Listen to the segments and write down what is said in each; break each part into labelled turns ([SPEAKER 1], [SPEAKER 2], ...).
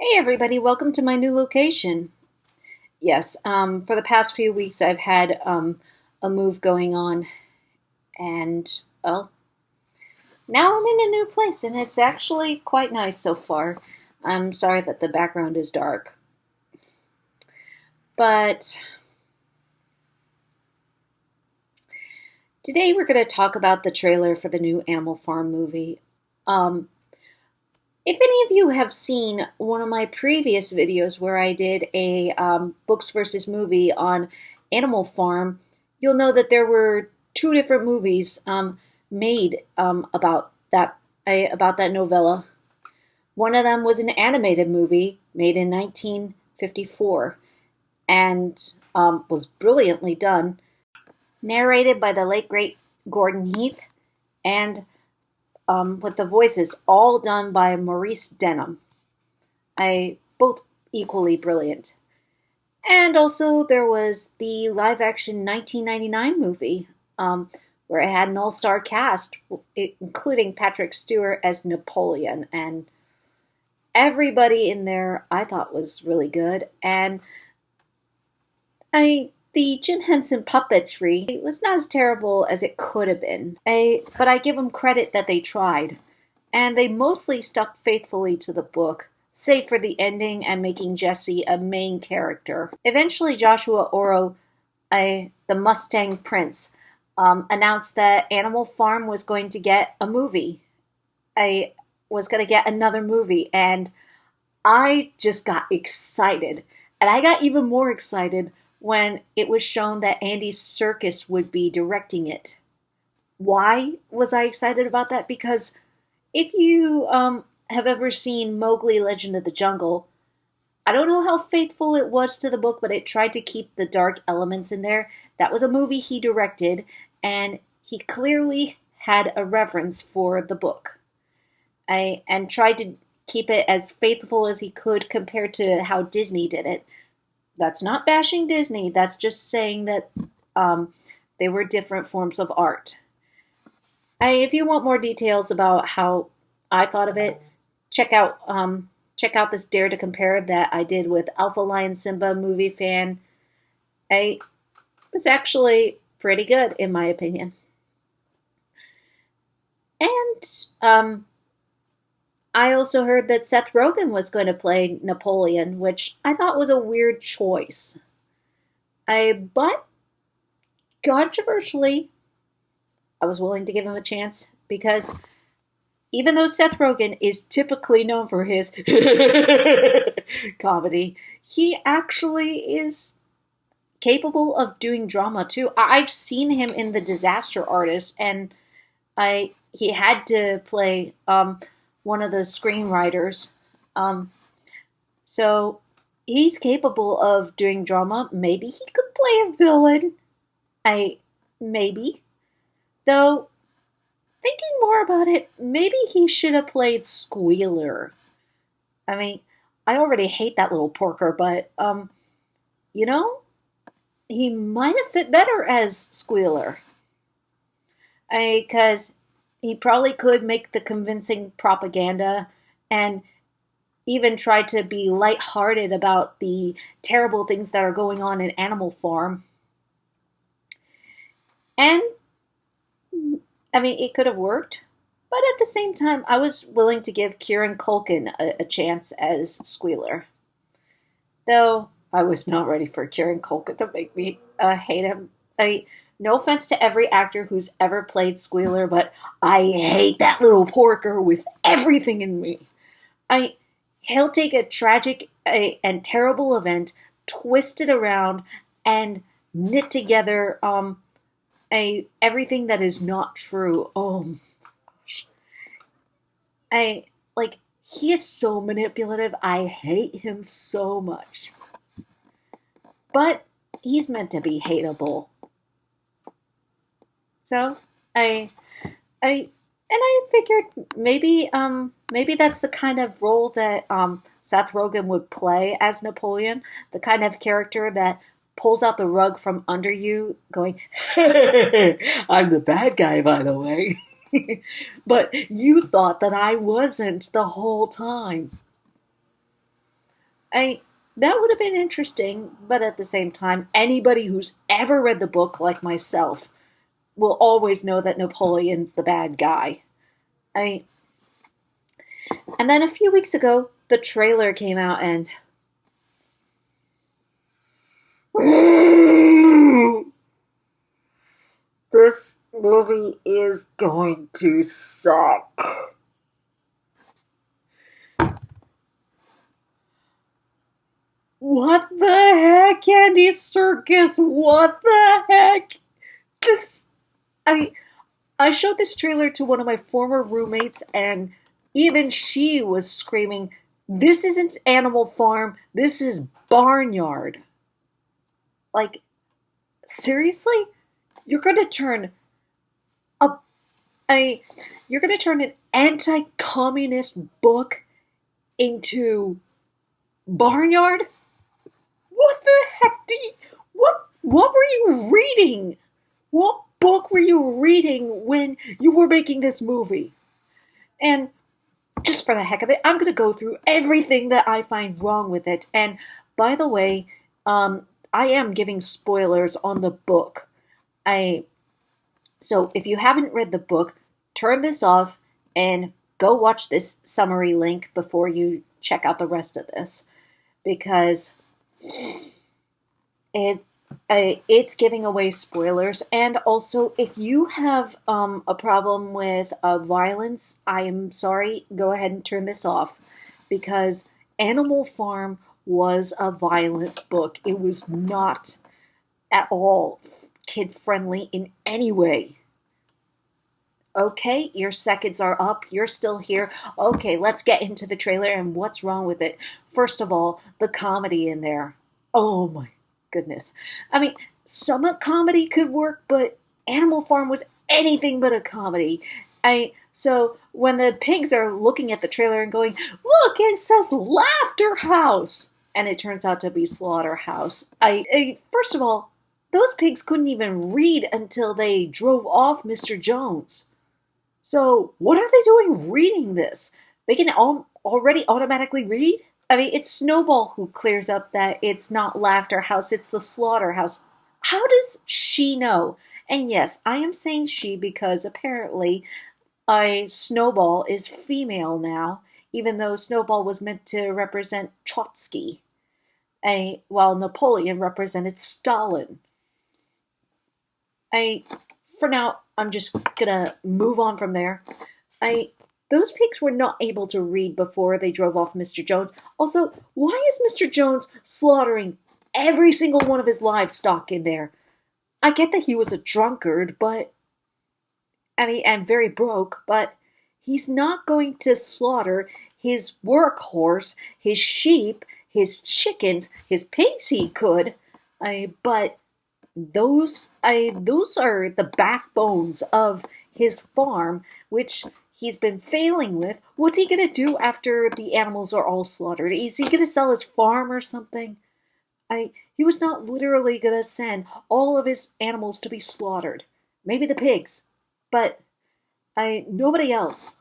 [SPEAKER 1] Hey everybody, welcome to my new location. Yes, for the past few weeks I've had a move going on, and well, now I'm in a new place and it's actually quite nice so far. I'm sorry that the background is dark, but today we're going to talk about the trailer for the new Animal Farm movie. Um, if any of you have seen one of my previous videos where I did a books versus movie on Animal Farm, you'll know that there were two different movies made about that novella. One of them was an animated movie made in 1954 and was brilliantly done, narrated by the late great Gordon Heath, and with the voices all done by Maurice Denham. Both equally brilliant. And also there was the live action 1999 movie, where it had an all-star cast, including Patrick Stewart as Napoleon, and everybody in there I thought was really good. And the Jim Henson puppetry was not as terrible as it could have been. But I give them credit that they tried, and they mostly stuck faithfully to the book, save for the ending and making Jesse a main character. Eventually, Joshua Oro, the Mustang Prince, announced that Animal Farm was going to get a movie. I was going to get another movie, and I just got excited. And I got even more excited when it was shown that Andy Serkis would be directing it. Why was I excited about that? Because if you have ever seen Mowgli Legend of the Jungle, I don't know how faithful it was to the book, but it tried to keep the dark elements in there. That was a movie he directed, and he clearly had a reverence for the book. And tried to keep it as faithful as he could compared to how Disney did it. That's not bashing Disney. That's just saying that they were different forms of art. If you want more details about how I thought of it, check out this Dare to Compare that I did with Alpha Lion Simba movie fan. It was actually pretty good in my opinion. And I also heard that Seth Rogen was going to play Napoleon, which I thought was a weird choice. But controversially, I was willing to give him a chance because even though Seth Rogen is typically known for his comedy, he actually is capable of doing drama too. I've seen him in The Disaster Artist, and he had to play one of the screenwriters. So he's capable of doing drama. Maybe he could play a villain. Maybe. Though, thinking more about it, maybe he should have played Squealer. I mean, I already hate that little porker, but, you know, he might have fit better as Squealer. Because he probably could make the convincing propaganda and even try to be lighthearted about the terrible things that are going on in Animal Farm. And, I mean, it could have worked. But at the same time, I was willing to give Kieran Culkin a chance as Squealer. Though I was not ready for Kieran Culkin to make me hate him. No offense to every actor who's ever played Squealer, but I hate that little porker with everything in me. He'll take a tragic and terrible event, twist it around, and knit together everything that is not true. Oh gosh. He is so manipulative. I hate him so much. But he's meant to be hateable. So I figured maybe that's the kind of role that Seth Rogen would play as Napoleon, the kind of character that pulls out the rug from under you, going, "I'm the bad guy, by the way." But you thought that I wasn't the whole time. I that would have been interesting, but at the same time, anybody who's ever read the book like myself will always know that Napoleon's the bad guy. I And then a few weeks ago, the trailer came out and this movie is going to suck. What the heck, Andy Serkis? What the heck? This, I, I showed this trailer to one of my former roommates, and even she was screaming, "This isn't Animal Farm, this is Barnyard." Like, seriously? You're gonna turn a, you're gonna turn an anti-communist book into Barnyard? What the heck what were you reading? What book were you reading when you were making this movie? And just for the heck of it, I'm going to go through everything that I find wrong with it. And by the way, I am giving spoilers on the book. So if you haven't read the book, turn this off and go watch this summary link before you check out the rest of this, because it's giving away spoilers. And also, if you have a problem with violence, I am sorry, go ahead and turn this off, because Animal Farm was a violent book. It was not at all kid friendly in any way. Okay, your seconds are up. You're still here. Okay, let's get into the trailer and what's wrong with it. First of all, the comedy in there. Oh my goodness. I mean, some comedy could work, but Animal Farm was anything but a comedy. So when the pigs are looking at the trailer and going, "Look, it says Laughter House," and it turns out to be Slaughterhouse. First of all, those pigs couldn't even read until they drove off Mr. Jones. So what are they doing reading this? They can already automatically read? I mean, it's Snowball who clears up that it's not Laughter House, it's the Slaughterhouse. How does she know? And yes, I am saying she because apparently Snowball is female now, even though Snowball was meant to represent Trotsky, while Napoleon represented Stalin. For now, I'm just gonna move on from there. Those pigs were not able to read before they drove off Mr. Jones. Also, why is Mr. Jones slaughtering every single one of his livestock in there? I get that he was a drunkard, and very broke, but he's not going to slaughter his workhorse, his sheep, his chickens, his pigs he could, but those are the backbones of his farm, which he's been failing with. What's he gonna do after the animals are all slaughtered? Is he gonna sell his farm or something? He was not literally gonna send all of his animals to be slaughtered. Maybe the pigs, but nobody else.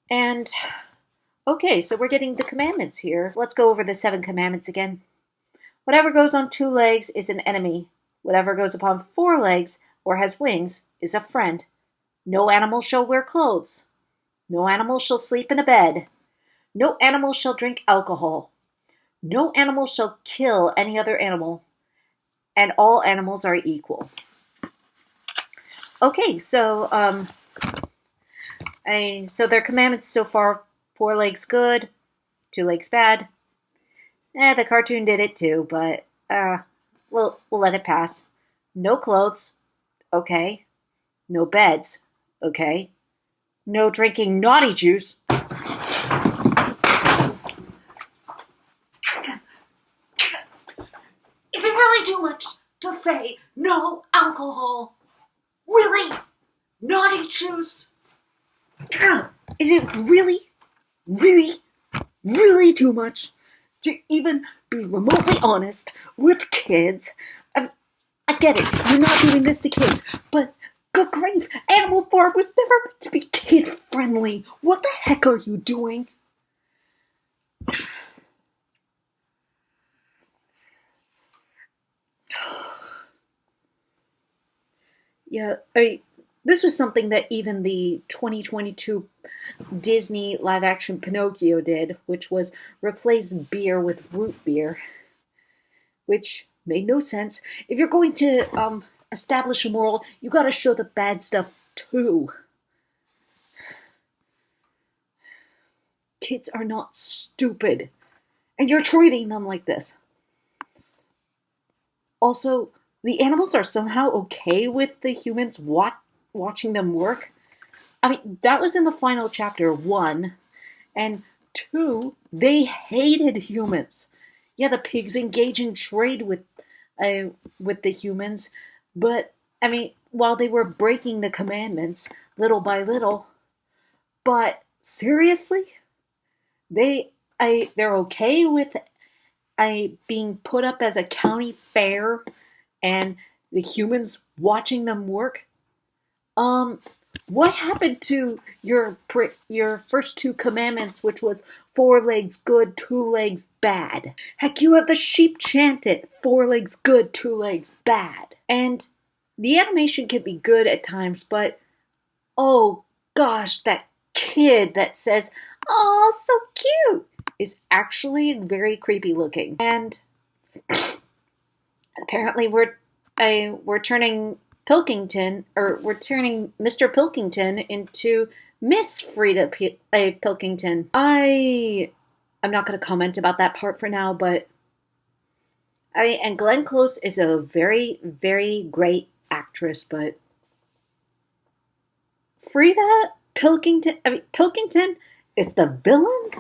[SPEAKER 1] And okay, so we're getting the commandments here. Let's go over the 7 commandments again. Whatever goes on 2 legs is an enemy. Whatever goes upon 4 legs or has wings is a friend. No animal shall wear clothes. No animal shall sleep in a bed. No animal shall drink alcohol. No animal shall kill any other animal. And all animals are equal. Okay, so so their commandments so far: 4 legs good, 2 legs bad. The cartoon did it too, but we'll let it pass. No clothes, okay. No beds, okay. No drinking naughty juice. Is it really too much to say no alcohol? Really? Naughty juice? Is it really, really, really too much to even be remotely honest with kids? I get it, you're not doing this to kids, but good grief, Animal Farm was never meant to be kid-friendly. What the heck are you doing? Yeah, this was something that even the 2022 Disney live action Pinocchio did, which was replace beer with root beer, which made no sense. If you're going to establish a moral, you gotta show the bad stuff too. Kids are not stupid, and you're treating them like this. Also, the animals are somehow okay with the humans watching them work. I mean, that was in the final chapter, one. And two, they hated humans. Yeah, the pigs engage in trade with the humans, but I mean, while they were breaking the commandments little by little, but seriously, they're okay with being put up as a county fair and the humans watching them work. Um, what happened to your first two commandments, which was four legs good, two legs bad? Heck, you have the sheep chant it: four legs good, two legs bad. And the animation can be good at times, but oh gosh, that kid that says "oh, so cute" is actually very creepy looking. And apparently, we're turning Pilkington, or we're turning Mr. Pilkington into Miss Frida Pilkington. I'm not going to comment about that part for now, but and Glenn Close is a very, very great actress, but Frida Pilkington, Pilkington is the villain?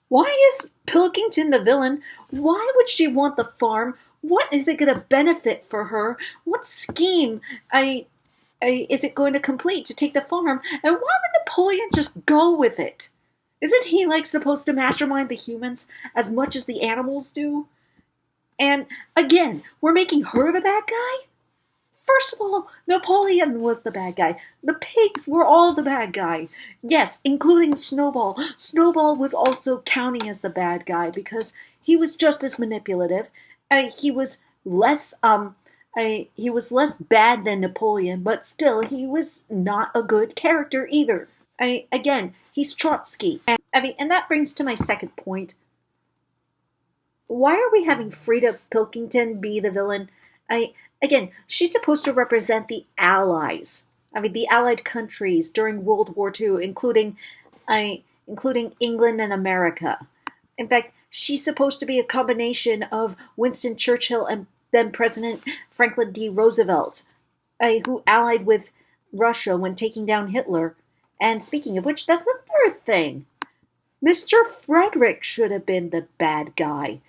[SPEAKER 1] Why is Pilkington the villain? Why would she want the farm? What is it going to benefit for her? What scheme is it going to complete to take the farm? And why would Napoleon just go with it? Isn't he like supposed to mastermind the humans as much as the animals do? And again, we're making her the bad guy? First of all, Napoleon was the bad guy. The pigs were all the bad guy. Yes, including Snowball. Snowball was also counting as the bad guy because he was just as manipulative. He was less he was less bad than Napoleon, but still he was not a good character either. Again, he's Trotsky. And that brings to my second point. Why are we having Frida Pilkington be the villain? Again, she's supposed to represent the Allies. The Allied countries during World War II, including England and America. In fact, she's supposed to be a combination of Winston Churchill and then President Franklin D. Roosevelt, who allied with Russia when taking down Hitler. And speaking of which, that's the third thing. Mr. Frederick should have been the bad guy.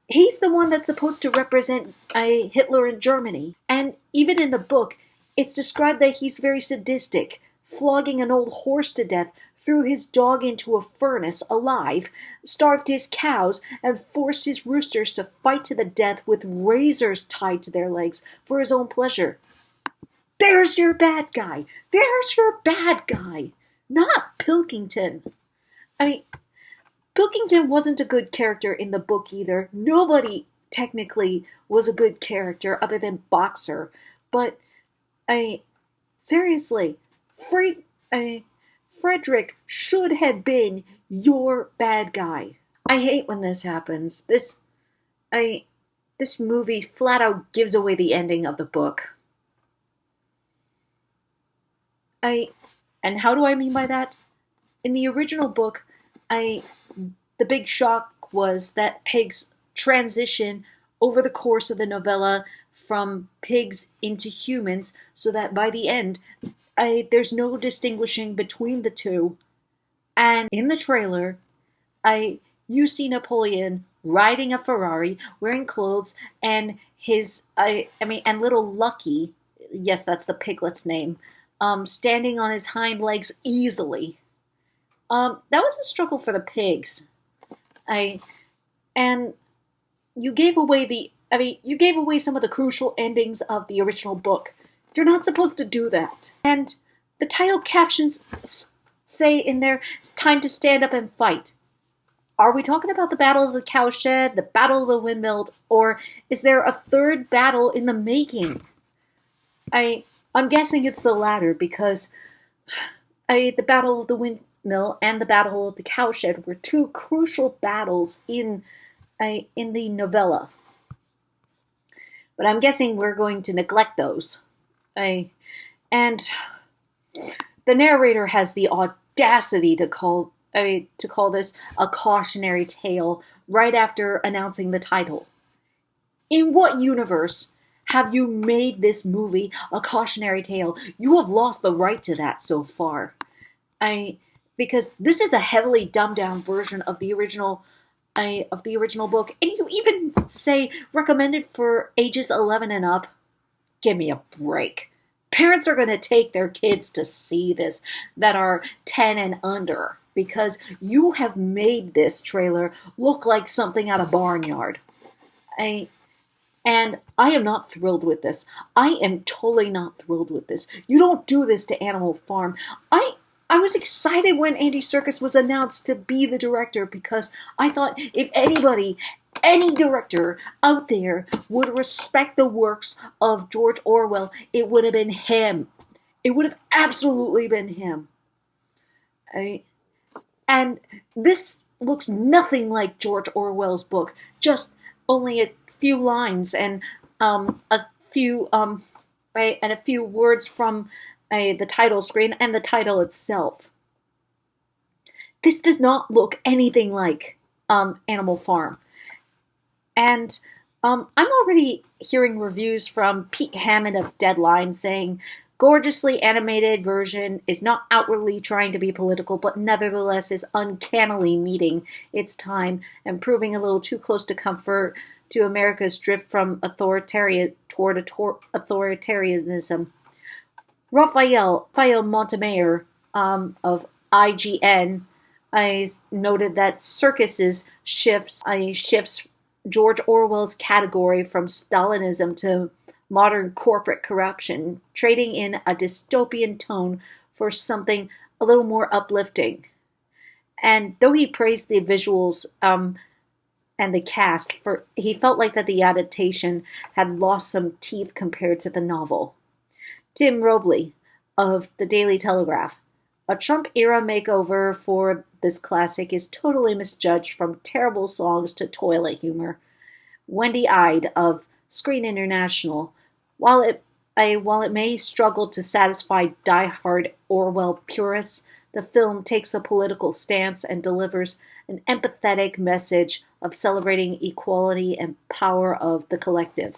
[SPEAKER 1] He's the one that's supposed to represent Hitler in Germany. And even in the book, it's described that he's very sadistic, flogging an old horse to death, threw his dog into a furnace alive, starved his cows, and forced his roosters to fight to the death with razors tied to their legs for his own pleasure. There's your bad guy! There's your bad guy! Not Pilkington. Pilkington wasn't a good character in the book either. Nobody technically was a good character other than Boxer. But seriously, Frederick should have been your bad guy. I hate when this happens. This movie flat out gives away the ending of the book. And how do I mean by that? In the original book, the big shock was that pigs transition over the course of the novella from pigs into humans, so that by the end, there's no distinguishing between the two. And in the trailer, you see Napoleon riding a Ferrari, wearing clothes, and and little Lucky, yes, that's the piglet's name, standing on his hind legs easily. That was a struggle for the pigs. And you gave away you gave away some of the crucial endings of the original book. You're not supposed to do that. And the title captions say in there, it's time to stand up and fight. Are we talking about the Battle of the Cowshed, the Battle of the Windmill, or is there a third battle in the making? I I'm guessing it's the latter because the Battle of the Windmill and the Battle of the Cowshed were two crucial battles in the novella. But I'm guessing we're going to neglect those. I and the narrator has the audacity to call this a cautionary tale right after announcing the title. In what universe have you made this movie a cautionary tale? You have lost the right to that so far. I Because this is a heavily dumbed down version of the original book, and you even say recommended for ages 11 and up. Give me a break. Parents are going to take their kids to see this that are 10 and under because you have made this trailer look like something out of Barnyard. I and I am not thrilled with this. I am totally not thrilled with this. You don't do this to Animal Farm. I was excited when Andy Serkis was announced to be the director because I thought if anybody, any director out there would respect the works of George Orwell, it would have been him. It would have absolutely been him. And this looks nothing like George Orwell's book, just only a few lines and a few right, and a few words from the title screen and the title itself. This does not look anything like Animal Farm. And I'm already hearing reviews from Pete Hammond of Deadline saying, gorgeously animated version is not outwardly trying to be political, but nevertheless is uncannily meeting its time and proving a little too close to comfort to America's drift from authoritarianism. Raphael Montemayor of IGN noted that Serkis's shifts George Orwell's category from Stalinism to modern corporate corruption, trading in a dystopian tone for something a little more uplifting. And though he praised the visuals and the cast, he felt like that the adaptation had lost some teeth compared to the novel. Tim Robley of the Daily Telegraph. A Trump-era makeover for this classic is totally misjudged from terrible songs to toilet humor. Wendy Ide of Screen International. While it may struggle to satisfy die-hard Orwell purists, the film takes a political stance and delivers an empathetic message of celebrating equality and power of the collective.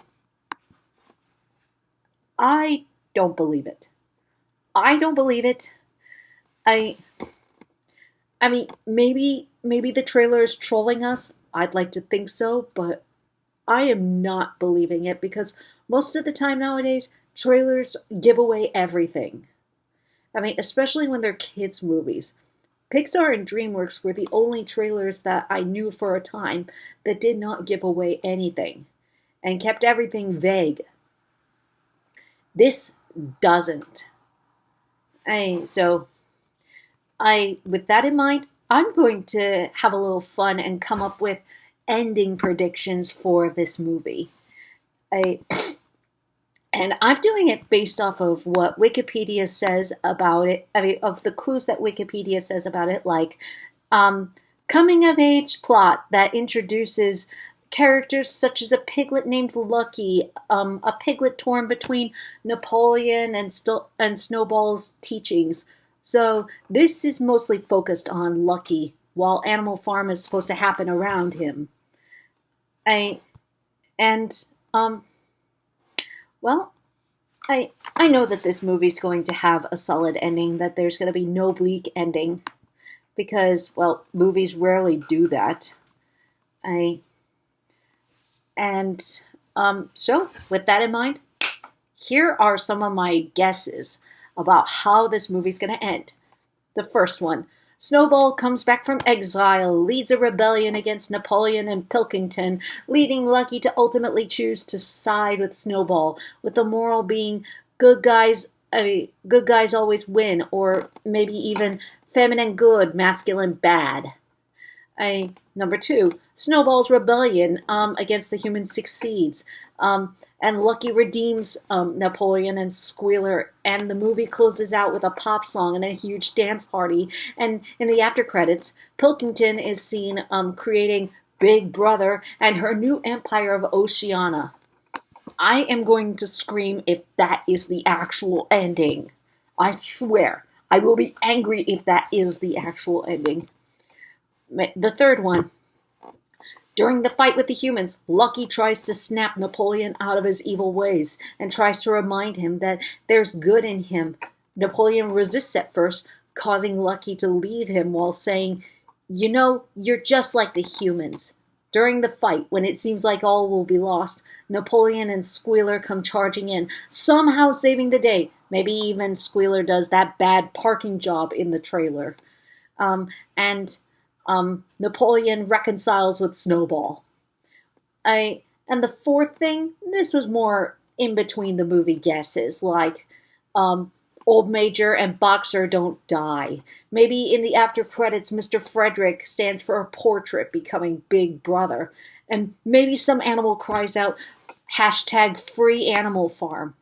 [SPEAKER 1] I don't believe it. I don't believe it. I mean, maybe the trailer is trolling us. I'd like to think so, but I am not believing it because most of the time nowadays, trailers give away everything. I mean, especially when they're kids' movies. Pixar and DreamWorks were the only trailers that I knew for a time that did not give away anything and kept everything vague. This doesn't. With that in mind, I'm going to have a little fun and come up with ending predictions for this movie. And I'm doing it based off of what Wikipedia says about it. I mean, of the clues that Wikipedia says about it, like coming of age plot that introduces characters such as a piglet named Lucky, a piglet torn between Napoleon and Snowball's teachings. So this is mostly focused on Lucky, while Animal Farm is supposed to happen around him. Well, I know that this movie's going to have a solid ending, that there's going to be no bleak ending, because, well, movies rarely do that. So, with that in mind, here are some of my guesses about how this movie's going to end. The first one. Snowball comes back from exile, leads a rebellion against Napoleon and Pilkington, leading Lucky to ultimately choose to side with Snowball, with the moral being good guys always win, or maybe even feminine good, masculine bad. Number two, Snowball's rebellion against the humans succeeds. And Lucky redeems Napoleon and Squealer, and the movie closes out with a pop song and a huge dance party. And in the after credits, Pilkington is seen creating Big Brother and her new empire of Oceania. I am going to scream if that is the actual ending. I swear, I will be angry if that is the actual ending. The third one. During the fight with the humans, Lucky tries to snap Napoleon out of his evil ways and tries to remind him that there's good in him. Napoleon resists at first, causing Lucky to leave him while saying, "You know, you're just like the humans." During the fight, when it seems like all will be lost, Napoleon and Squealer come charging in, somehow saving the day. Maybe even Squealer does that bad parking job in the trailer. And Napoleon reconciles with Snowball. And the fourth thing, this was more in between the movie guesses, like Old Major and Boxer don't die. Maybe in the after credits, Mr. Frederick stands for a portrait becoming Big Brother. And maybe some animal cries out, hashtag free animal farm.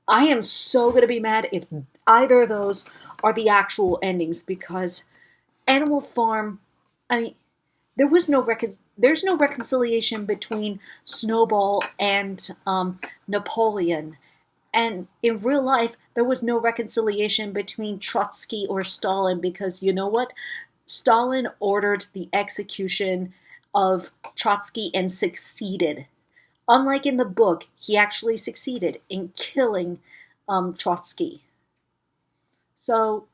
[SPEAKER 1] I am so going to be mad if either of those are the actual endings, because Animal Farm, I mean, there's no reconciliation between Snowball and Napoleon. And in real life, there was no reconciliation between Trotsky or Stalin, because you know what? Stalin ordered the execution of Trotsky and succeeded. Unlike in the book, he actually succeeded in killing Trotsky. So,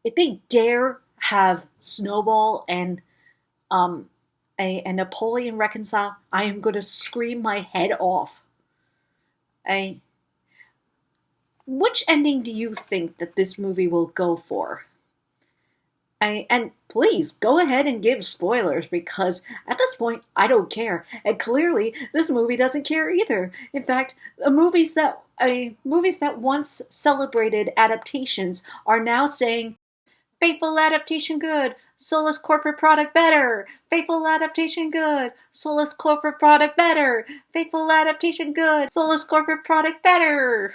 [SPEAKER 1] if they dare have Snowball and a Napoleon reconcile, I am going to scream my head off. Which ending do you think that this movie will go for? And please, go ahead and give spoilers, because at this point, I don't care. And clearly, this movie doesn't care either. In fact, movies that once celebrated adaptations are now saying, faithful adaptation good, soulless corporate product better. Faithful adaptation good, soulless corporate product better. Faithful adaptation good, soulless corporate product better.